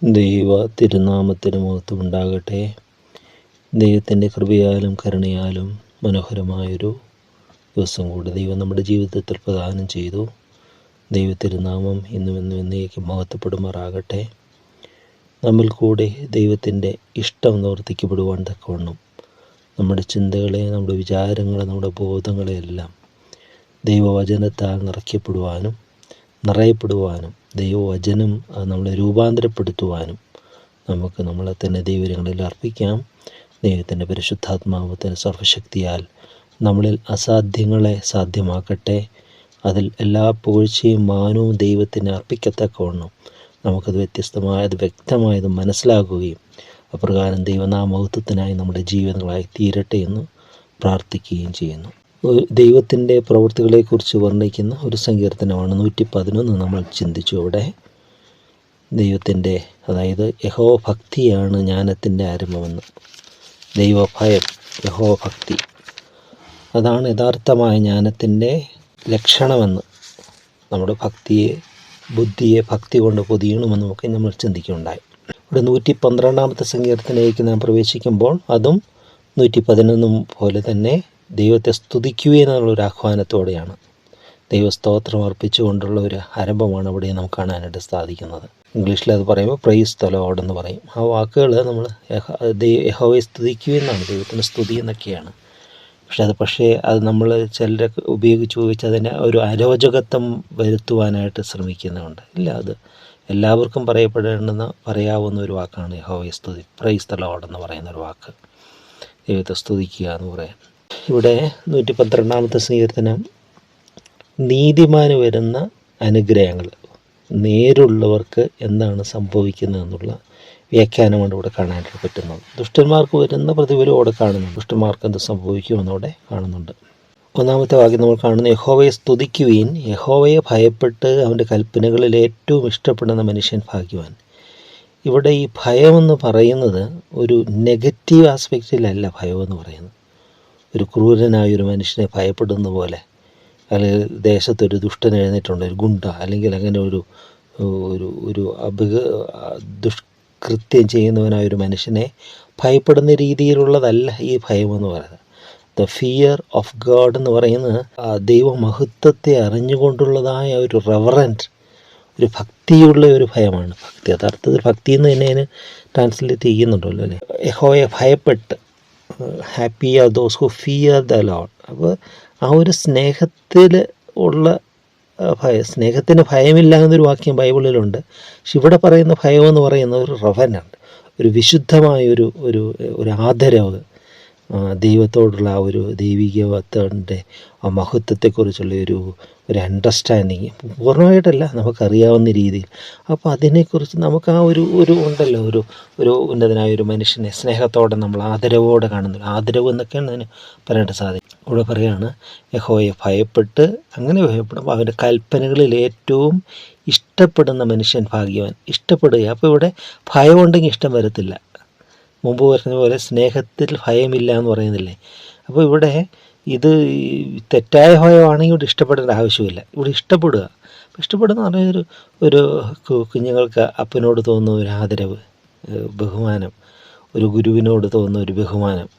ദൈവ തിരുനാമത്തിന് മഹത്വം ഉണ്ടാകട്ടെ. ദൈവത്തിൻ്റെ കൃപയാലും കരുണയാലും മനോഹരമായൊരു ദിവസം കൂടി ദൈവം നമ്മുടെ ജീവിതത്തിൽ പ്രദാനം ചെയ്തു. ദൈവ തിരുനാമം ഇന്നും എന്നേക്കും മഹത്വപ്പെടുമാറാകട്ടെ. നമ്മിൽ കൂടെ ദൈവത്തിൻ്റെ ഇഷ്ടം നിവർത്തിക്കപ്പെടുവാൻ തക്കവണ്ണം നമ്മുടെ ചിന്തകളെ, നമ്മുടെ വിചാരങ്ങളെ, നമ്മുടെ ബോധങ്ങളെ എല്ലാം ദൈവവചനത്താൽ നിറയപ്പെടുവാനും ദൈവവചനം നമ്മളെ രൂപാന്തരപ്പെടുത്തുവാനും നമുക്ക് നമ്മളെ തന്നെ ദൈവങ്ങളിൽ അർപ്പിക്കാം. ദൈവത്തിൻ്റെ പരിശുദ്ധാത്മാവത്തിൻ്റെ സർവശക്തിയാൽ നമ്മളിൽ അസാധ്യങ്ങളെ സാധ്യമാക്കട്ടെ. അതിൽ എല്ലാ പുകഴ്ചയും മാനവും ദൈവത്തിന് അർപ്പിക്കത്തക്കവണ്ണം നമുക്കത് വ്യക്തമായത് മനസ്സിലാക്കുകയും അപ്രകാരം ദൈവനാമഹത്വത്തിനായി നമ്മുടെ ജീവിതങ്ങളായി തീരട്ടെ എന്ന് പ്രാർത്ഥിക്കുകയും ചെയ്യുന്നു. ദൈവത്തിൻ്റെ പ്രവൃത്തികളെക്കുറിച്ച് വർണ്ണിക്കുന്ന ഒരു സങ്കീർത്തനമാണ് 111 നമ്മൾ ചിന്തിച്ചു. അവിടെ ദൈവത്തിൻ്റെ, അതായത് യഹോവ ഭക്തിയാണ് ജ്ഞാനത്തിൻ്റെ ആരംഭമെന്ന്. ദൈവഭയം, യഹോവ ഭക്തി, അതാണ് യഥാർത്ഥമായ ജ്ഞാനത്തിൻ്റെ ലക്ഷണമെന്ന്. നമ്മുടെ ബുദ്ധിയെ ഭക്തി കൊണ്ട് പൊതിയണമെന്ന് നമുക്ക് നമ്മൾ ചിന്തിക്കുകയുണ്ടായി. ഇവിടെ 112 സങ്കീർത്തനത്തിലേക്ക് നാം പ്രവേശിക്കുമ്പോൾ അതും 111 പോലെ തന്നെ ദൈവത്തെ സ്തുതിക്കുകയും എന്നുള്ളൊരു ആഹ്വാനത്തോടെയാണ്, ദൈവസ്തോത്രം അർപ്പിച്ചുകൊണ്ടുള്ള ഒരു ആരംഭമാണ് അവിടെ നമുക്ക് കാണാനായിട്ട് സാധിക്കുന്നത്. ഇംഗ്ലീഷിൽ അത് പറയുമ്പോൾ പ്രൈസ് ദി ലോർഡ് എന്ന് പറയും. ആ വാക്കുകൾ നമ്മൾ യഹോവയെ സ്തുതിക്കുകയെന്നാണ്, ദൈവത്തിൻ്റെ സ്തുതി എന്നൊക്കെയാണ്. പക്ഷേ അത് നമ്മൾ ചിലരൊക്കെ ഉപയോഗിച്ച് അതിനെ ഒരു അരോചകത്വം വരുത്തുവാനായിട്ട് ശ്രമിക്കുന്നുണ്ട്. ഇല്ല, അത് എല്ലാവർക്കും പറയാവുന്ന ഒരു വാക്കാണ് യഹോവയെ സ്തുതി. പ്രൈസ് ദി ലോർഡ് എന്ന് പറയുന്ന ഒരു വാക്ക്, ദൈവത്തെ സ്തുതിക്കുക എന്ന് പറയാം. ഇവിടെ 112 സങ്കീർത്തനം നീതിമാന് വരുന്ന അനുഗ്രഹങ്ങൾ, നേരുള്ളവർക്ക് എന്താണ് സംഭവിക്കുന്നതെന്നുള്ള വ്യാഖ്യാനമാണ് ഇവിടെ കാണാനായിട്ട് പറ്റുന്നത്. ദുഷ്ടന്മാർക്ക് വരുന്ന പ്രതിഫലം അവിടെ കാണുന്നുണ്ട്. ദുഷ്ടന്മാർക്ക് എന്ത് സംഭവിക്കുമെന്നവിടെ കാണുന്നുണ്ട്. ഒന്നാമത്തെ വാക്യം നമ്മൾ കാണുന്നു, യഹോവയെ സ്തുതിക്കുവിൻ, യഹോവയെ ഭയപ്പെട്ട് അവൻ്റെ കൽപ്പനകളിൽ ഏറ്റവും ഇഷ്ടപ്പെടുന്ന മനുഷ്യൻ ഭാഗ്യവാൻ. ഇവിടെ ഈ ഭയമെന്ന് പറയുന്നത് ഒരു നെഗറ്റീവ് ആസ്പെക്റ്റിലല്ല. ഭയമെന്ന് പറയുന്നത് ഒരു ക്രൂരനായൊരു മനുഷ്യനെ ഭയപ്പെടുന്ന പോലെ, അല്ലെങ്കിൽ ദേശത്തൊരു ദുഷ്ടൻ എഴുന്നേറ്റുണ്ട്, ഒരു ഗുണ്ട, അല്ലെങ്കിൽ അങ്ങനെ ഒരു ദുഷ്കൃത്യം ചെയ്യുന്നവനായൊരു മനുഷ്യനെ ഭയപ്പെടുന്ന രീതിയിലുള്ളതല്ല ഈ ഭയമെന്ന് പറയുന്നത്. ദ ഫിയർ ഓഫ് ഗോഡ് എന്ന് പറയുന്നത് ദൈവമഹത്വത്തെ അറിഞ്ഞുകൊണ്ടുള്ളതായ ഒരു റെവറൻറ്റ്, ഒരു ഭക്തിയുള്ള ഒരു ഭയമാണ്. ഭക്തി യഥാർത്ഥത്തിൽ ഭക്തി എന്ന് തന്നെ അതിന് ട്രാൻസ്ലേറ്റ് ചെയ്യുന്നുണ്ടല്ലോ അല്ലേ. യഹോവയെ ഭയപ്പെട്ട്, happy are those who fear the Lord. അപ്പോൾ ആ ഒരു സ്നേഹത്തിൽ ഉള്ള സ്നേഹത്തിന് ഭയമില്ല എന്നൊരു വാക്യം ബൈബിളിലുണ്ട്. പക്ഷെ ഇവിടെ പറയുന്ന ഭയമെന്ന് പറയുന്ന ഒരു റെവറൻറ്റ്, ഒരു വിശുദ്ധമായൊരു ഒരു ആദരവ്, ദൈവത്തോടുള്ള ആ ഒരു ദൈവികത്വത്തിൻ്റെ ആ മഹത്വത്തെക്കുറിച്ചുള്ള ഒരു അണ്ടർസ്റ്റാൻഡിങ്, പൂർണ്ണമായിട്ടല്ല, നമുക്കറിയാവുന്ന രീതിയിൽ. അപ്പോൾ അതിനെക്കുറിച്ച് നമുക്ക് ആ ഒരു ഉണ്ടല്ലോ, ഒരു ഉന്നതനായൊരു മനുഷ്യനെ സ്നേഹത്തോടെ നമ്മൾ ആദരവോടെ കാണുന്നു. ആദരവ് എന്നൊക്കെയാണ് അതിന് പറയാനായിട്ട് സാധിക്കും. ഇവിടെ പറയുകയാണ്, യഹോവയെ ഭയപ്പെട്ട്, അങ്ങനെ ഭയപ്പെടുമ്പോൾ അവൻ്റെ കൽപ്പനകളിൽ ഏറ്റവും ഇഷ്ടപ്പെടുന്ന മനുഷ്യൻ ഭാഗ്യവാൻ. ഇഷ്ടപ്പെടുക, അപ്പോൾ ഇവിടെ ഭയമുണ്ടെങ്കിൽ ഇഷ്ടം വരത്തില്ല. മുമ്പ് പറഞ്ഞ പോലെ സ്നേഹത്തിൽ ഭയമില്ല എന്ന് പറയുന്നില്ലേ. അപ്പോൾ ഇവിടെ ഇത് തെറ്റായ ഭയമാണെങ്കിൽ ഇവിടെ ഇഷ്ടപ്പെടേണ്ട ആവശ്യമില്ല. ഇവിടെ ഇഷ്ടപ്പെടുക. ഇഷ്ടപ്പെടുന്ന പറഞ്ഞാൽ ഒരു കുഞ്ഞുങ്ങൾക്ക് അപ്പനോട് തോന്നുന്ന ഒരു ആദരവ്, ബഹുമാനം, ഒരു ഗുരുവിനോട് തോന്നുന്ന ഒരു ബഹുമാനം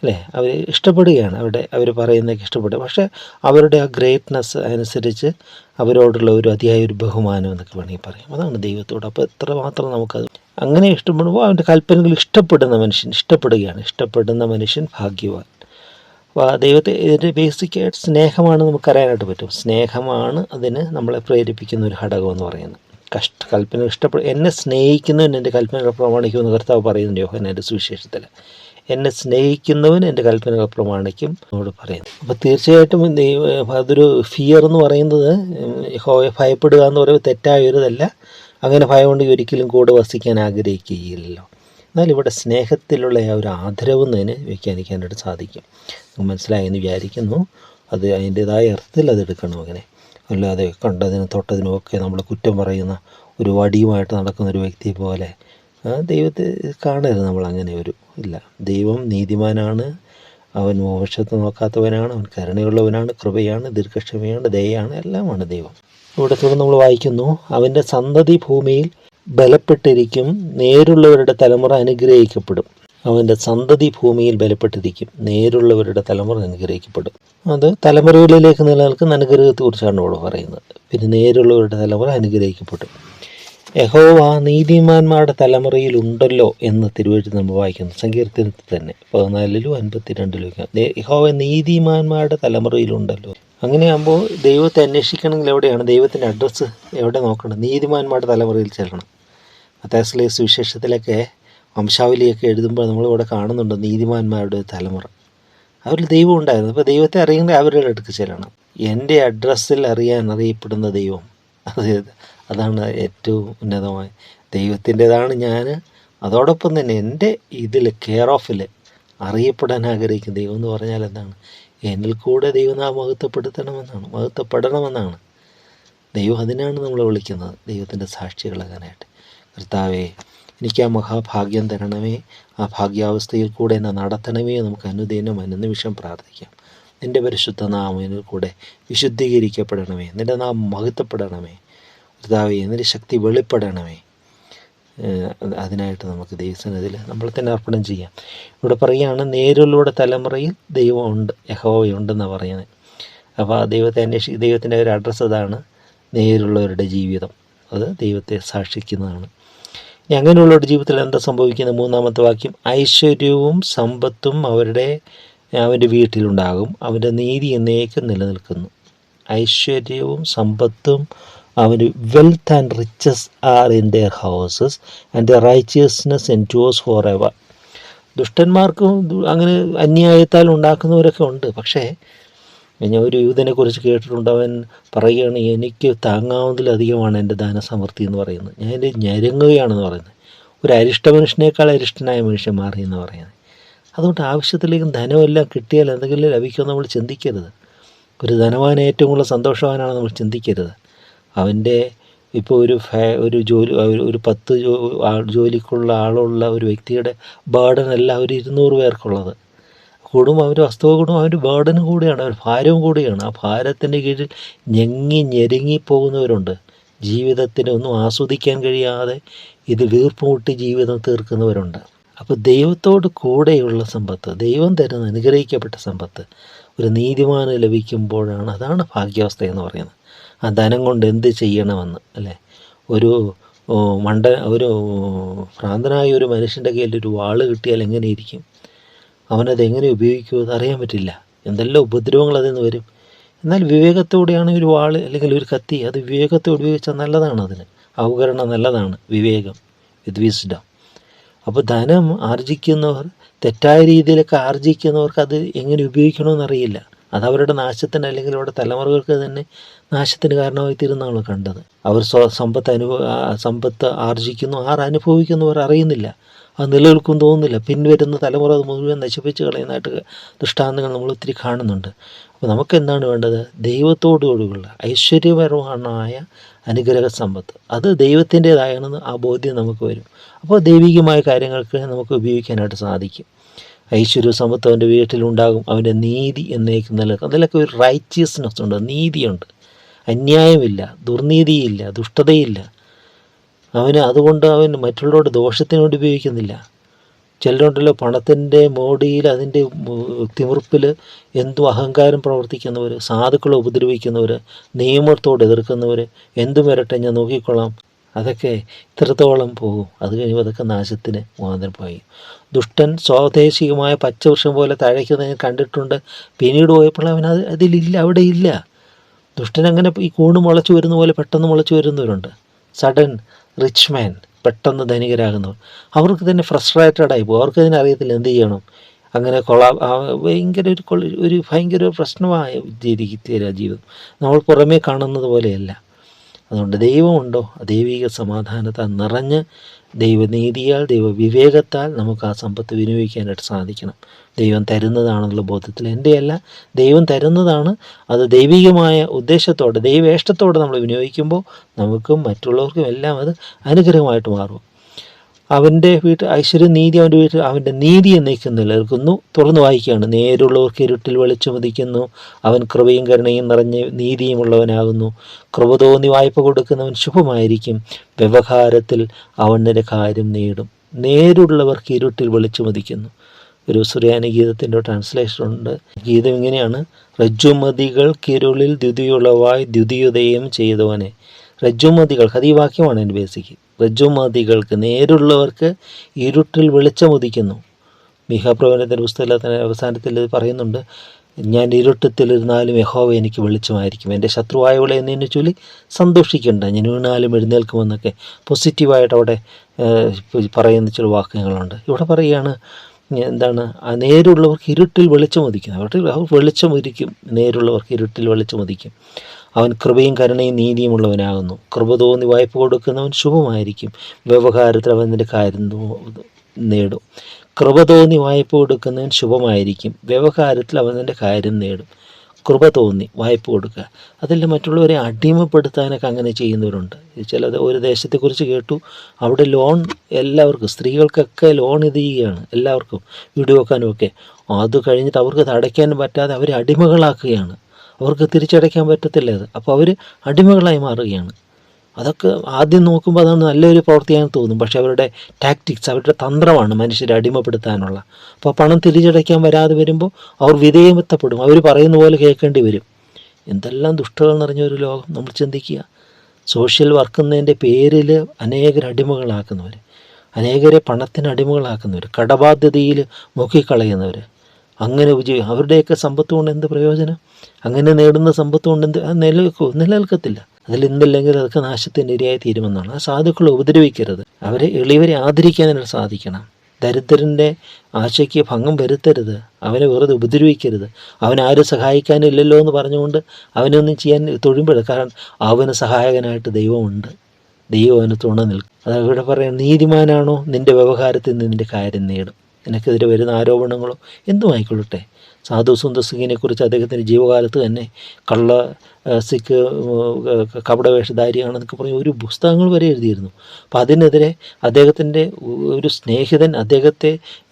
അല്ലേ, അവർ ഇഷ്ടപ്പെടുകയാണ്. അവർ പറയുന്നതൊക്കെ ഇഷ്ടപ്പെടുക. പക്ഷേ അവരുടെ ആ ഗ്രേറ്റ്നെസ് അനുസരിച്ച് അവരോടുള്ള ഒരു അതിയായ ഒരു ബഹുമാനം എന്നൊക്കെ വേണമെങ്കിൽ പറയാം. അതാണ് ദൈവത്തോട്. അപ്പോൾ എത്രമാത്രം നമുക്കത് അങ്ങനെ ഇഷ്ടപ്പെടുമ്പോൾ അവൻ്റെ കൽപ്പനകൾ ഇഷ്ടപ്പെടുന്ന മനുഷ്യൻ ഭാഗ്യവാൻ. അപ്പോൾ ദൈവത്തെ ഇതിൻ്റെ ബേസിക്കായിട്ട് സ്നേഹമാണ് നമുക്കറിയാനായിട്ട് പറ്റും. സ്നേഹമാണ് അതിന് നമ്മളെ പ്രേരിപ്പിക്കുന്ന ഒരു ഘടകമെന്ന് പറയുന്നത്. കൽപ്പന എന്നെ സ്നേഹിക്കുന്നവൻ എൻ്റെ കൽപ്പനകൾ പ്രമാണിക്കുമെന്ന് കർത്താവ് പറയുന്നുണ്ട് യോഹന്നാൻ്റെ സുവിശേഷത്തിൽ. എന്നെ സ്നേഹിക്കുന്നവൻ എൻ്റെ കൽപ്പനകൾ പ്രമാണിക്കും എന്നോട് പറയുന്നു. അപ്പോൾ തീർച്ചയായിട്ടും അതൊരു ഫിയർ എന്ന് പറയുന്നത്, യഹോവയെ ഭയപ്പെടുക എന്ന് പറയുന്നത് തെറ്റായൊരിതല്ല. അങ്ങനെ ഭയമുണ്ടെങ്കിൽ ഒരിക്കലും കൂടെ വസിക്കാൻ ആഗ്രഹിക്കുകയില്ലല്ലോ. എന്നാൽ ഇവിടെ സ്നേഹത്തിലുള്ള ആ ഒരു ആദരവ് എന്നതിന് വ്യാഖ്യാനിക്കാനായിട്ട് സാധിക്കും. മനസ്സിലായെന്ന് വിചാരിക്കുന്നു. അത് അതിൻ്റേതായ അർത്ഥത്തിൽ അതെടുക്കണം. അങ്ങനെ അല്ലാതെ കണ്ടതിനും തൊട്ടതിനും ഒക്കെ നമ്മൾ കുറ്റം പറയുന്ന ഒരു വടിയുമായിട്ട് നടക്കുന്ന ഒരു വ്യക്തിയെ പോലെ ദൈവത്തെ കാണരുത് നമ്മൾ. അങ്ങനെ ഇല്ല. ദൈവം നീതിമാനാണ്, അവൻ മോക്ഷത്തെ നോക്കാത്തവനാണ്, അവൻ കരുണയുള്ളവനാണ്, കൃപയാണ്, ദീർഘക്ഷമയാണ്, ദയയാണ്, എല്ലാമാണ് ദൈവം. ഇവിടെ തുടർന്ന് നമ്മൾ വായിക്കുന്നു, അവൻ്റെ സന്തതി ഭൂമിയിൽ ബലപ്പെട്ടിരിക്കും, നേരുള്ളവരുടെ തലമുറ അനുഗ്രഹിക്കപ്പെടും. അവൻ്റെ സന്തതി ഭൂമിയിൽ ബലപ്പെട്ടിരിക്കും, നേരുള്ളവരുടെ തലമുറ അനുഗ്രഹിക്കപ്പെടും. അത് തലമുറകളിലേക്ക് നിലനിൽക്കുന്ന അനുഗ്രഹത്തെക്കുറിച്ചാണ് ഇവിടെ പറയുന്നത്. പിന്നെ നേരുള്ളവരുടെ തലമുറ അനുഗ്രഹിക്കപ്പെടും. യഹോവ നീതിമാന്മാരുടെ തലമുറയിൽ ഉണ്ടല്ലോ എന്ന് തിരുവെഴുത്ത് നമ്മൾ വായിക്കുന്നു. സങ്കീർത്തനത്തിൽ തന്നെ 14-ലും 52-ലും യഹോവ നീതിമാന്മാരുടെ തലമുറയിലുണ്ടല്ലോ. അങ്ങനെയാകുമ്പോൾ ദൈവത്തെ അന്വേഷിക്കണമെങ്കിൽ എവിടെയാണ് ദൈവത്തിൻ്റെ അഡ്രസ്സ്? എവിടെ നോക്കണം? നീതിമാന്മാരുടെ തലമുറയിൽ ചെല്ലണം. മത്തായി സുവിശേഷത്തിലൊക്കെ വംശാവലിയൊക്കെ എഴുതുമ്പോൾ നമ്മളിവിടെ കാണുന്നുണ്ട് നീതിമാന്മാരുടെ തലമുറ. അവരിൽ ദൈവം ഉണ്ടായിരുന്നു. അപ്പോൾ ദൈവത്തെ അറിയുന്നത് അവരുടെ അടുക്ക് ചെല്ലണം. എൻ്റെ അഡ്രസ്സിൽ അറിയപ്പെടുന്ന ദൈവം, അതാണ് ഏറ്റവും ഉന്നതമായ ദൈവത്തിൻ്റെതാണ് ഞാൻ. അതോടൊപ്പം തന്നെ എൻ്റെ ഇതിൽ കെയർ ഓഫിൽ അറിയപ്പെടാൻ ആഗ്രഹിക്കുന്ന ദൈവം എന്ന് പറഞ്ഞാൽ എന്താണ്? എന്നിൽ കൂടെ ദൈവനാമം മഹത്വപ്പെടണമെന്നാണ്. ദൈവം അതിനാണ് നമ്മളെ വിളിക്കുന്നത്, ദൈവത്തിൻ്റെ സാക്ഷികളാകാനായിട്ട്. കർത്താവേ, എനിക്ക് ആ മഹാഭാഗ്യം തരണമേ, ആ ഭാഗ്യാവസ്ഥയിൽ കൂടെ എന്നെ നടത്തണമേ. നമുക്ക് അനുദിനം അനുനിമിഷം പ്രാർത്ഥിക്കാം. നിൻ്റെ പരിശുദ്ധ നാമത്തിൽ കൂടെ വിശുദ്ധീകരിക്കപ്പെടണമേ, നിൻ്റെ നാമം മഹത്വപ്പെടണമേ. കർത്താവേ, നിൻ്റെ ശക്തി വെളിപ്പെടണമേ. അതിനായിട്ട് നമുക്ക് ദൈവസന്നിധിയിൽ നമ്മൾ തന്നെ അർപ്പണം ചെയ്യാം. ഇവിടെ പറയുകയാണ് നേരിലൂടെ തലമുറയിൽ ദൈവമുണ്ട്, യഹോവയുണ്ടെന്നാണ് പറയുന്നത്. അപ്പോൾ ആ ദൈവത്തെ ദൈവത്തിൻ്റെ ഒരു അഡ്രസ്സ് അതാണ്, നേരുള്ളവരുടെ ജീവിതം. അത് ദൈവത്തെ സാക്ഷിക്കുന്നതാണ്. ഇനി അങ്ങനെയുള്ളവരുടെ ജീവിതത്തിൽ എന്താ സംഭവിക്കുന്നത്? 3-ാമത്തെ വാക്യം, ഐശ്വര്യവും സമ്പത്തും അവൻ്റെ വീട്ടിലുണ്ടാകും, അവൻ്റെ നീതി എന്നേക്കും നിലനിൽക്കുന്നു. ഐശ്വര്യവും സമ്പത്തും അവന് wealth and riches are in their houses and their righteousness endures for ever. ദുഷ്ടന്മാർക്കും അങ്ങനെ അന്യായത്താൽ ഉണ്ടാക്കുന്നവരൊക്കെ ഉണ്ട്. പക്ഷേ ഞാൻ ഒരു യൂതനെക്കുറിച്ച് കേട്ടിട്ടുണ്ട്. അവൻ പറയുകയാണ്, എനിക്ക് താങ്ങാവുന്നതിലധികമാണ് എൻ്റെ ധനസമൃദ്ധി എന്ന് പറയുന്നത്. ഞാൻ എൻ്റെ ഞെരുങ്ങുകയാണെന്ന് പറയുന്നത്. ഒരു അരിഷ്ട മനുഷ്യനേക്കാൾ അരിഷ്ടനായ മനുഷ്യൻ മാറി എന്ന് പറയുന്നത്. അതുകൊണ്ട് ആവശ്യത്തിലേക്കും ധനമെല്ലാം കിട്ടിയാൽ എന്തെങ്കിലും ലഭിക്കുമെന്ന് നമ്മൾ ചിന്തിക്കരുത്. ഒരു ധനവാൻ ഏറ്റവും കൂടുതൽ സന്തോഷവാനാണ് നമ്മൾ ചിന്തിക്കരുത്. അവൻ്റെ ഇപ്പോൾ ഒരു ജോലി, ഒരു 10 ജോലിക്കുള്ള ആളുള്ള ഒരു വ്യക്തിയുടെ ബേർഡനല്ല ഒരു 200 പേർക്കുള്ളത്. അവൻ്റെ വാസ്തവ കുടുംബം അവൻ്റെ ബേർഡനും കൂടിയാണ്, അവർ ഭാരവും കൂടിയാണ്. ആ ഭാരത്തിൻ്റെ കീഴിൽ ഞെരുങ്ങിപ്പോകുന്നവരുണ്ട്. ജീവിതത്തിന് ഒന്നും ആസ്വദിക്കാൻ കഴിയാതെ ഇത് വീർപ്പുമുട്ടി ജീവിതം തീർക്കുന്നവരുണ്ട്. അപ്പോൾ ദൈവത്തോട് കൂടെയുള്ള സമ്പത്ത്, ദൈവം തരുന്ന അനുഗ്രഹിക്കപ്പെട്ട സമ്പത്ത് ഒരു നീതിമാന് ലഭിക്കുമ്പോഴാണ്, അതാണ് ഭാഗ്യാവസ്ഥ എന്ന് പറയുന്നത്. ആ ധനം കൊണ്ട് എന്ത് ചെയ്യണമെന്ന് അല്ലേ? ഒരു ഭ്രാന്തനായ ഒരു മനുഷ്യൻ്റെ കയ്യിൽ ഒരു വാള് കിട്ടിയാൽ എങ്ങനെ ഇരിക്കും? അവനത് എങ്ങനെ ഉപയോഗിക്കുമെന്ന് അറിയാൻ പറ്റില്ല. എന്തെല്ലാം ഉപദ്രവങ്ങൾ അതിൽ നിന്ന് വരും. എന്നാൽ വിവേകത്തോടെയാണ് ഒരു വാള് അല്ലെങ്കിൽ ഒരു കത്തി, അത് വിവേകത്തോടെ ഉപയോഗിച്ചാൽ നല്ലതാണ്. അതിന് അവകരണം നല്ലതാണ്, വിവേകം വിത്ത് വിസ്ഡം. അപ്പോൾ ധനം ആർജിക്കുന്നവർ, തെറ്റായ രീതിയിലൊക്കെ ആർജിക്കുന്നവർക്ക് അത് എങ്ങനെ ഉപയോഗിക്കണമെന്നറിയില്ല. അതവരുടെ നാശത്തിന് അല്ലെങ്കിൽ അവരുടെ തലമുറകൾക്ക് തന്നെ നാശത്തിന് കാരണമായി തീരുന്നതാണ് കണ്ടത്. അവർ സമ്പത്ത് ആർജിക്കുന്നു, അനുഭവിക്കുന്നവർ അറിയുന്നില്ല, അത് നിലനിൽക്കും തോന്നുന്നില്ല. പിൻവരുന്ന തലമുറ അത് മുഴുവൻ നശിപ്പിച്ച് കളയുന്നതായിട്ട് ദൃഷ്ടാന്തങ്ങൾ നമ്മൾ ഒത്തിരി കാണുന്നുണ്ട്. അപ്പോൾ നമുക്ക് എന്താണ് വേണ്ടത്? ദൈവത്തോടുകൂടിയുള്ള ഐശ്വര്യപരമായ അനുഗ്രഹ സമ്പത്ത്, അത് ദൈവത്തിൻ്റേതാണെന്ന് ആ ബോധ്യം നമുക്ക് വരും. അപ്പോൾ ദൈവികമായ കാര്യങ്ങൾക്ക് നമുക്ക് ഉപയോഗിക്കാനായിട്ട് സാധിക്കും. ഐശ്വര്യ സമ്പത്ത് അവൻ്റെ വീട്ടിലുണ്ടാകും, അവൻ്റെ നീതി എന്നേക്കും നിലനിൽക്കും. അതിലൊക്കെ ഒരു റൈച്ചിയസ്നെസ് ഉണ്ട്, നീതിയുണ്ട്, അന്യായമില്ല, ദുർനീതിയില്ല, ദുഷ്ടതയില്ല. അതുകൊണ്ട് അവൻ മറ്റുള്ളവരുടെ ദോഷത്തിന് വേണ്ടി ഉപയോഗിക്കുന്നില്ല. ചിലരുണ്ടല്ലോ പണത്തിൻ്റെ മോടിയിൽ, അതിൻ്റെ തിമിർപ്പിൽ എന്തും അഹങ്കാരം പ്രവർത്തിക്കുന്നവർ, സാധുക്കളെ ഉപദ്രവിക്കുന്നവർ, നിയമത്തോട് എതിർക്കുന്നവർ, എന്തും വരട്ടെ ഞാൻ നോക്കിക്കൊള്ളാം, അതൊക്കെ ഇത്രത്തോളം പോകും. അത് കഴിയുമ്പോൾ അതൊക്കെ നാശത്തിന് മുഖാന്തരം പോയി. ദുഷ്ടൻ സ്വാദേശികമായ പച്ചവൃക്ഷം പോലെ തഴയ്ക്കുന്നത് കണ്ടിട്ടുണ്ട്. പിന്നീട് പോയപ്പോൾ അവൻ അതിലില്ല, അവിടെ ഇല്ല. ദുഷ്ടൻ അങ്ങനെ ഈ കൂണ് മുളച്ചു വരുന്ന പോലെ പെട്ടെന്ന് മുളച്ചു വരുന്നവരുണ്ട്. സഡൻ റിച്ച് മാൻ, പെട്ടെന്ന് ധനികരാകുന്നവർ, അവർക്ക് തന്നെ ഫ്രസ്ട്രേറ്റഡായി പോകും. അവർക്ക് അറിയത്തില്ല എന്ത് ചെയ്യണം. അങ്ങനെ ഭയങ്കര പ്രശ്നമായ ജീവിതം നമ്മൾ പുറമേ കാണുന്നത് പോലെയല്ല. അതുകൊണ്ട് ദൈവമുണ്ടോ, ദൈവിക സമാധാനത്താൽ നിറഞ്ഞ് ദൈവനീതിയാൽ, ദൈവവിവേകത്താൽ നമുക്ക് ആ സമ്പത്ത് വിനിയോഗിക്കാനായിട്ട് സാധിക്കണം. ദൈവം തരുന്നതാണെന്നുള്ള ബോധത്തിൽ, എൻ്റെയല്ല, ദൈവം തരുന്നതാണ്. അത് ദൈവികമായ ഉദ്ദേശത്തോടെ, ദൈവേഷ്ടത്തോടെ നമ്മൾ വിനിയോഗിക്കുമ്പോൾ നമുക്കും മറ്റുള്ളവർക്കും എല്ലാം അത് അനുഗ്രഹമായിട്ട് മാറും. അവൻ്റെ വീട്ടിൽ ഐശ്വര്യം നീതി അവൻ്റെ വീട്ടിൽ അവൻ്റെ നീതി എന്നേക്കും നിലനിൽക്കുന്നു. തുറന്നു വായിക്കുകയാണ്, നേരുള്ളവർക്ക് ഇരുട്ടിൽ വെളിച്ചമുദിക്കുന്നു, അവൻ കൃപയും കരുണയും നിറഞ്ഞ നീതിയുമുള്ളവനാകുന്നു. കൃപ തോന്നി വായ്പ കൊടുക്കുന്നവൻ ശുഭമായിരിക്കും, വ്യവഹാരത്തിൽ അവൻ നിന്റെ കാര്യം നേടും. നേരുള്ളവർക്ക് ഇരുട്ടിൽ വെളിച്ചമുദിക്കുന്നു. ഒരു സുറിയാനി ഗീതത്തിൻ്റെ ട്രാൻസ്ലേഷൻ ഉണ്ട്. ഗീതം ഇങ്ങനെയാണ്: റജ്ജുമതികൾക്കിരുളിൽ ദ്യുതിയുളവായി ദ്യുതിയുദയം ചെയ്തവനെ. റജ്ജുമതികൾക്ക്, അത് ഈ വാക്യമാണ് എൻ്റെ ബേസിക്ക്. റജ്ജുമതികൾക്ക്, നേരുള്ളവർക്ക് ഇരുട്ടിൽ വെളിച്ചമുദിക്കുന്നു. മീഖാപ്രവചനത്തിൻ്റെ പുസ്തകത്തിൻ്റെ അവസാനത്തിൽ ഇത് പറയുന്നുണ്ട്: ഞാൻ ഇരുട്ടത്തിലിരുന്നാലും യഹോവ എനിക്ക് വെളിച്ചമായിരിക്കും, എൻ്റെ ശത്രുവായവളെ എന്നതിനെ ചൊല്ലി സന്തോഷിക്കേണ്ട, ഞാൻ വീണാലും എഴുന്നേൽക്കുമെന്നൊക്കെ പോസിറ്റീവായിട്ട് അവിടെ പറയുന്ന ചില വാക്യങ്ങളുണ്ട്. ഇവിടെ പറയുകയാണ് എന്താണ്, നേരുള്ളവർക്ക് ഇരുട്ടിൽ വെളിച്ചമുദിക്കും. അവർ വെളിച്ചമൊരിക്കും, നേരുള്ളവർക്ക് ഇരുട്ടിൽ വെളിച്ചമുദിക്കും. അവൻ കൃപയും കരുണയും നീതിയുമുള്ളവനാകുന്നു. കൃപ തോന്നി വായ്പ കൊടുക്കുന്നവൻ ശുഭമായിരിക്കും, വ്യവഹാരത്തിൽ അവൻ നിന്റെ കാര്യം നേടും. കൃപ തോന്നി വായ്പ കൊടുക്കുന്നവൻ ശുഭമായിരിക്കും, വ്യവഹാരത്തിൽ അവൻ നിന്റെ കാര്യം നേടും. കൃപ തോന്നി വായ്പ കൊടുക്കുക, അതല്ല മറ്റുള്ളവരെ അടിമപ്പെടുത്താനൊക്കെ അങ്ങനെ ചെയ്യുന്നവരുണ്ട്. ചില ഒരു ദേശത്തെക്കുറിച്ച് കേട്ടു, അവിടെ ലോൺ എല്ലാവർക്കും, സ്ത്രീകൾക്കൊക്കെ ലോൺ ഇത് ചെയ്യുകയാണ്, എല്ലാവർക്കും വീട് വെക്കാനും ഒക്കെ. അത് കഴിഞ്ഞിട്ട് അവർക്ക് അത് അടയ്ക്കാൻ പറ്റാതെ അവരെ അടിമകളാക്കുകയാണ്. അവർക്ക് തിരിച്ചടയ്ക്കാൻ പറ്റത്തില്ല അത്. അപ്പോൾ അവർ അടിമകളായി മാറുകയാണ്. അതൊക്കെ ആദ്യം നോക്കുമ്പോൾ അതാണ് നല്ലൊരു പ്രവൃത്തിയാണെന്ന് തോന്നും. പക്ഷേ അവരുടെ ടാക്ടിക്സ്, അവരുടെ തന്ത്രമാണ് മനുഷ്യരെ അടിമപ്പെടുത്താനുള്ള. അപ്പോൾ പണം തിരിച്ചടയ്ക്കാൻ വരാതെ വരുമ്പോൾ അവർ വിധേയത്വപ്പെടും, അവർ പറയുന്ന പോലെ കേൾക്കേണ്ടി വരും. എന്തെല്ലാം ദുഷ്ടകൾ നിറഞ്ഞ ഒരു ലോകം നമ്മൾ ചിന്തിക്കുക. സോഷ്യൽ വർക്ക് എന്നതിൻ്റെ പേരിൽ അനേകർ അടിമകളാക്കുന്നവർ, അനേകരെ പണത്തിന് അടിമകളാക്കുന്നവർ, കടബാധ്യതയിൽ മുക്കിക്കളയുന്നവർ. അങ്ങനെ അവരുടെയൊക്കെ സമ്പത്ത് കൊണ്ട് എന്ത് പ്രയോജനം? അങ്ങനെ നേടുന്ന സമ്പത്ത് കൊണ്ട് എന്ത്? അത് നിലനിൽക്കത്തില്ല. അതിൽ എന്തില്ലെങ്കിൽ അതൊക്കെ നാശത്തിൻ്റെ ഇരയായി തീരുമെന്നാണ്. ആ സാധുക്കളെ ഉപദ്രവിക്കരുത്, അവരെ എളിയവരെ ആദരിക്കാനായിട്ട് സാധിക്കണം. ദരിദ്രൻ്റെ ആശയ്ക്ക് ഭംഗം വരുത്തരുത്, അവനെ വെറുതെ ഉപദ്രവിക്കരുത്. അവനാരും സഹായിക്കാനില്ലല്ലോ എന്ന് പറഞ്ഞുകൊണ്ട് അവനൊന്നും ചെയ്യാൻ തൊഴുമ്പെടുക്കുക. കാരണം അവന് സഹായകനായിട്ട് ദൈവമുണ്ട്, ദൈവം അവന് തുണ നിൽക്കും. അത് ഇവിടെ പറയാം, നീതിമാനാണോ നിൻ്റെ വ്യവഹാരത്തിൽ നിൻ്റെ കാര്യം നേടും. നിനക്കെതിരെ വരുന്ന ആരോപണങ്ങളോ എന്തുമായിക്കൊള്ളട്ടെ. സാധു സുന്ദർ സിംഗിനെക്കുറിച്ച് അദ്ദേഹത്തിൻ്റെ ജീവകാലത്ത് തന്നെ സിഖ് കപടവേഷധാരിയാണെന്നൊക്കെ പറഞ്ഞ് ഒരു പുസ്തകങ്ങൾ വരെ എഴുതിയിരുന്നു. അപ്പം അതിനെതിരെ അദ്ദേഹത്തിൻ്റെ ഒരു സ്നേഹിതൻ അദ്ദേഹത്തെ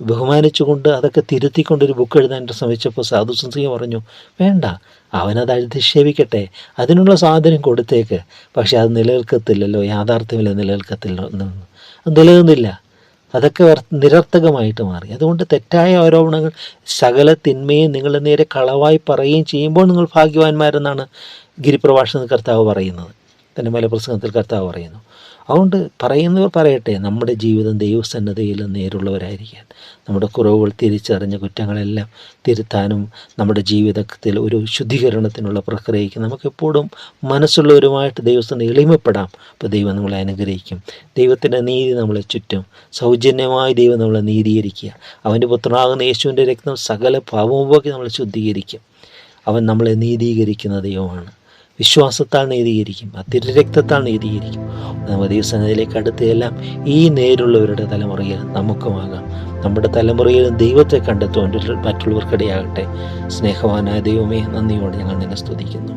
ബഹുമാനിച്ചുകൊണ്ട് അതൊക്കെ തിരുത്തിക്കൊണ്ടൊരു ബുക്ക് എഴുതാനായിട്ട് ശ്രമിച്ചപ്പോൾ സാധു സിംഗ് പറഞ്ഞു, വേണ്ട, അവനത് അധിക്ഷേപിക്കട്ടെ, അതിനുള്ള സ്വാതന്ത്ര്യം കൊടുത്തേക്ക്. പക്ഷേ അത് നിലനിൽക്കത്തില്ലല്ലോ, യാഥാർത്ഥ്യമില്ല, നിലനിൽക്കത്തില്ല, അത് നിലനിന്നില്ല. അതൊക്കെ നിരർത്ഥകമായിട്ട് മാറി. അതുകൊണ്ട് തെറ്റായ ആരോപണങ്ങൾ, സകല തിന്മയും നിങ്ങളുടെ നേരെ കളവായി പറയുകയും ചെയ്യുമ്പോൾ നിങ്ങൾ ഭാഗ്യവാന്മാരെന്നാണ് ഗിരിപ്രഭാഷണത്തിൽ കർത്താവ് പറയുന്നത്, തൻ്റെ മലപ്രസംഗത്തിൽ കർത്താവ് പറയുന്നു. അതുകൊണ്ട് പറയുന്നവർ പറയട്ടെ, നമ്മുടെ ജീവിതം ദൈവസന്നദ്ധയിൽ നേരുള്ളവരായിരിക്കാൻ, നമ്മുടെ കുറവുകൾ തിരിച്ചറിഞ്ഞ കുറ്റങ്ങളെല്ലാം തിരുത്താനും നമ്മുടെ ജീവിതത്തിൽ ഒരു ശുദ്ധീകരണത്തിനുള്ള പ്രക്രിയയ്ക്ക് നമുക്കെപ്പോഴും മനസ്സുള്ളവരുമായിട്ട് ദൈവത്തിന് എളിമപ്പെടാം. അപ്പോൾ ദൈവം നമ്മളെ അനുഗ്രഹിക്കും. ദൈവത്തിൻ്റെ നീതി നമ്മളെ ചുറ്റും, സൗജന്യമായി ദൈവം നമ്മളെ നീതീകരിക്കുക. അവൻ്റെ പുത്രനാകുന്ന യേശുവിൻ്റെ രക്തം സകല പാപവും പോക്കി നമ്മളെ ശുദ്ധീകരിക്കും. അവൻ നമ്മളെ നീതീകരിക്കുന്ന ദൈവമാണ്. വിശ്വാസത്താൽ നീതീകരിക്കും, തിരുരക്തത്താൽ നീതീകരിക്കും. നമ്മുടെ ദൈവസന്നിധിയിലേക്ക് അടുത്തെല്ലാം ഈ നേരുള്ളവരുടെ തലമുറയിൽ നമുക്കുമാകാം. നമ്മുടെ തലമുറയിൽ ദൈവത്തെ കണ്ടെത്തുവാൻ മറ്റുള്ളവർക്കിടയാകട്ടെ. സ്നേഹവാനായ ദൈവമേ, നന്ദിയോടെ ഞങ്ങൾ നിന്നെ സ്തുതിക്കുന്നു.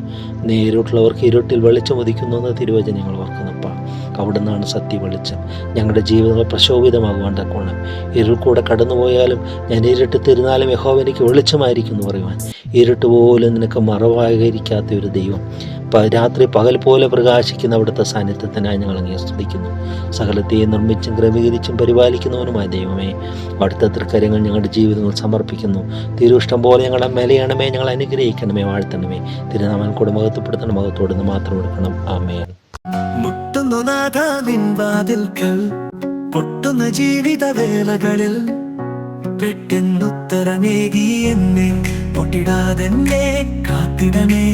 നേരിട്ടുള്ളവർക്ക് ഇരുട്ടിൽ വെളിച്ചമുദിക്കുന്നു എന്ന തിരുവചനം ഞങ്ങൾ ഓർക്കുന്നപ്പാ. അവിടുന്നാണ് സത്യ വെളിച്ചം. ഞങ്ങളുടെ ജീവിതങ്ങൾ പ്രശോഭിതമാകുവാൻ തക്കോണം. ഇരുൾ കൂടെ കടന്നുപോയാലും ഞാൻ ഇരുട്ടത്തിരുന്നാലും യഹോവ എനിക്ക് വെളിച്ചമായിരിക്കും എന്ന് പറയുവാൻ, ഇരുട്ട് പോലും നിനക്ക് മറവായിരിക്കാത്ത ഒരു ദൈവം, രാത്രി പകൽ പോലെ പ്രകാശിക്കുന്ന അവിടുത്തെ സാന്നിധ്യത്തിനായി ഞങ്ങൾ അങ്ങേ സ്തുതിക്കുന്നു. സകലത്തെയും നിർമ്മിച്ചും ക്രമീകരിച്ചും പരിപാലിക്കുന്നവനുമായ ദൈവമേ, അവിടുത്തെ തൃക്കരങ്ങൾ ഞങ്ങളുടെ ജീവിതങ്ങൾ സമർപ്പിക്കുന്നു. തിരുവിഷ്ടം പോലെ ഞങ്ങളെ മെലയണമേ, ഞങ്ങൾ അനുഗ്രഹിക്കണമേ, വാഴ്ത്തണമേ. തിരുനാമൻ കൂടെ മഹത്വപ്പെടുത്തണം, മഹത്വത്തോട് നിന്ന് മാത്രം എടുക്കണം. ആമേൻ. മുട്ടുന്നു നാഥ നിൻ വാതിൽക്കൽ, പൊട്ടുന്ന ജീവിത വേളകളിൽ പെട്ടെന്നുത്തരമേകി എന്നെ പൊട്ടിടാതെന്നെ കാത്തിടമേ.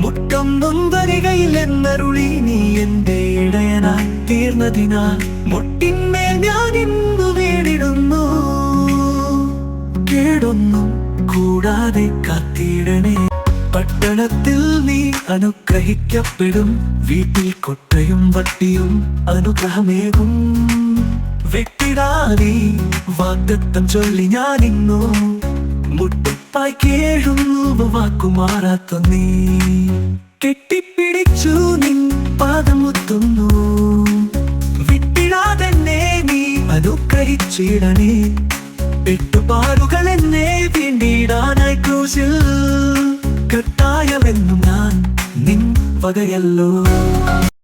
മുട്ടം നൊന്തരികയിൽ എന്നരുളി നീ എന്റെ ഇടയനായി തീർന്നതിനാൽ മുട്ടിന്മേൽ ഞാൻ ഇന്നു നേടിടുന്നു. കേടൊന്നും കൂടാതെ കാത്തിടണേ. പട്ടണത്തിൽ നീ അനുഗ്രഹിക്കപ്പെടും, വീട്ടിൽ കൊട്ടയും വട്ടിയും അനുഗ്രഹമേകും. വെട്ടിടാതെ വാഗ്ദത്തം ചൊല്ലി ഞാൻ ഇന്നു മുട്ടുപ്പായി കേഴുന്നു. വാക്കുമാറാത്ത നീ കെട്ടിപ്പിടിച്ചു നിൻ പാദമുത്തുന്നു. വിട്ടിടാതെ നീ രക്ഷിടണേ. പെട്ടുപാടുകൾ എന്നെ വീണ്ടിടാനായി ക്രൂശിൽ കെട്ടായവെന്നും ഞാൻ നിൻ വകയല്ലോ.